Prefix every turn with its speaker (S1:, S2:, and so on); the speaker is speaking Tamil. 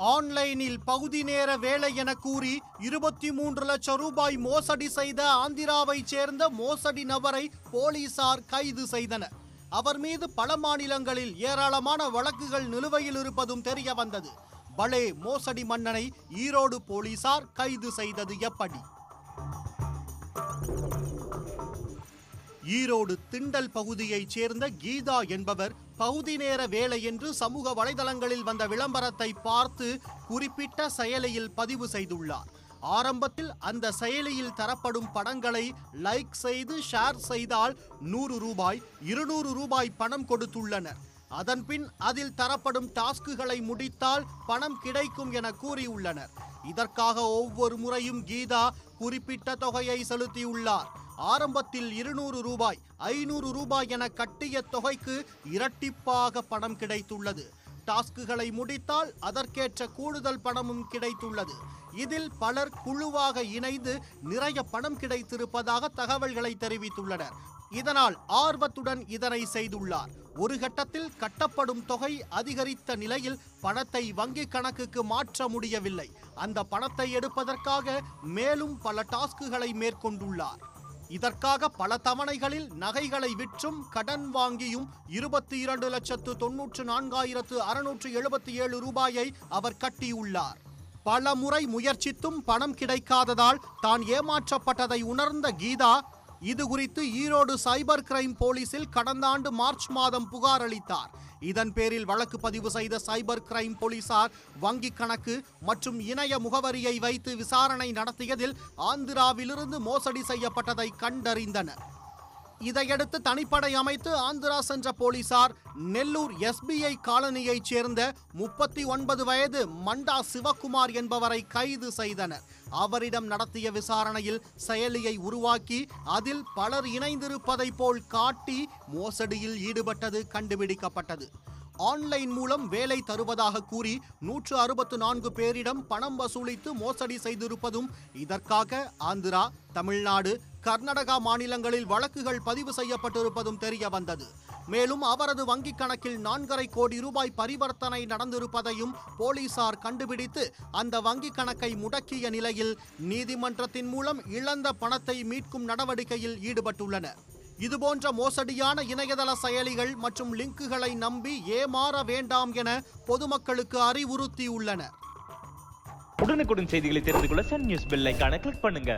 S1: ஆன்லைனில் பகுதி நேர வேலை என கூறி 23 லட்சம் ரூபாய் மோசடி செய்த ஆந்திராவைச் சேர்ந்த மோசடி நபரை போலீசார் கைது செய்தனர். அவர் மீது பல மாநிலங்களில் ஏராளமான வழக்குகள் நிலுவையில் இருப்பதும் தெரிய வந்தது. பலே மோசடி மன்னனை ஈரோடு போலீசார் கைது செய்தது எப்படி? ஈரோடு திண்டல் பகுதியைச் சேர்ந்த கீதா என்பவர் பகுதி நேர வேலை என்று சமூக வலைதளங்களில் வந்த விளம்பரத்தை பார்த்து குறிப்பிட்ட செயலியில் பதிவு செய்துள்ளார். ஆரம்பத்தில் அந்த செயலியில் தரப்படும் படங்களை லைக் செய்து ஷேர் செய்தால் 100 ரூபாய் 200 ரூபாய் பணம் கொடுத்துள்ளனர். அதன்பின் அதில் தரப்படும் டாஸ்குகளை முடித்தால் பணம் கிடைக்கும் என கூறியுள்ளனர். இதற்காக ஒவ்வொரு முறையும் கீதா குறிப்பிட்ட தொகையை செலுத்தியுள்ளார். ஆரம்பத்தில் 200 ரூபாய் 500 ரூபாய் என கட்டிய தொகைக்கு இரட்டிப்பாக பணம் கிடைத்துள்ளது. டாஸ்குகளை முடித்தால் அதற்கேற்ற கூடுதல் பணமும் கிடைத்துள்ளது. இதில் பலர் குழுவாக இணைந்து நிறைய பணம் கிடைத்திருப்பதாக தகவல்களை தெரிவித்துள்ளனர். இதனால் ஆர்வத்துடன் இதனை செய்துள்ளார். ஒரு கட்டத்தில் கட்டப்படும் தொகை அதிகரித்த நிலையில் பணத்தை வங்கி கணக்குக்கு மாற்ற முடியவில்லை. அந்த பணத்தை எடுப்பதற்காக மேலும் பல டாஸ்குகளை மேற்கொண்டுள்ளார். இதற்காக பல தவணைகளில் நகைகளை விற்றும் கடன் வாங்கியும் 22,94,677 ரூபாயை அவர் கட்டியுள்ளார். பல முறை முயற்சித்தும் பணம் கிடைக்காததால் தான் ஏமாற்றப்பட்டதை உணர்ந்த கீதா இது குறித்து ஈரோடு சைபர் கிரைம் போலீசில் கடந்த ஆண்டு மார்ச் மாதம் புகார் அளித்தார். இதன் பேரில் வழக்கு பதிவு செய்த சைபர் கிரைம் போலீசார் வங்கி கணக்கு மற்றும் இணைய முகவரியை வைத்து விசாரணை நடத்தியதில் ஆந்திராவிலிருந்து மோசடி செய்யப்பட்டதை கண்டறிந்தனர். இதையடுத்து தனிப்படை அமைத்து ஆந்திரா சென்ற போலீசார் நெல்லூர் SBI காலனியைச் சேர்ந்த 39 வயது மண்டா சிவக்குமார் என்பவரை கைது செய்தனர். அவரிடம் நடத்திய விசாரணையில் செயலியை உருவாக்கி அதில் பலர் இணைந்திருப்பதை போல் காட்டி மோசடியில் ஈடுபட்டது கண்டுபிடிக்கப்பட்டது. ஆன்லைன் மூலம் வேலை தருவதாக கூறி 164 பேரிடம் பணம் வசூலித்து மோசடி செய்திருப்பதும், இதற்காக ஆந்திரா, தமிழ்நாடு, கர்நாடகா மாநிலங்களில் வழக்குகள் பதிவு செய்யப்பட்டிருப்பதும் தெரிய வந்தது. மேலும் அவரது வங்கிக் கணக்கில் 4.5 கோடி ரூபாய் பரிவர்த்தனை நடந்திருப்பதையும் போலீசார் கண்டுபிடித்து அந்த வங்கிக் கணக்கை முடக்கிய நிலையில் நீதிமன்றத்தின் மூலம் இழந்த பணத்தை மீட்கும் நடவடிக்கையில் ஈடுபட்டுள்ளனர். இதுபோன்ற மோசடியான இணையதள செயலிகள் மற்றும் லிங்குகளை நம்பி ஏமாற வேண்டாம் என பொதுமக்களுக்கு அறிவுறுத்தியுள்ளனர்.
S2: உடனுக்குடன் செய்திகளை தெரிந்து கொள்ள சன் நியூஸ் பெல் ஐகானை கிளிக் பண்ணுங்க.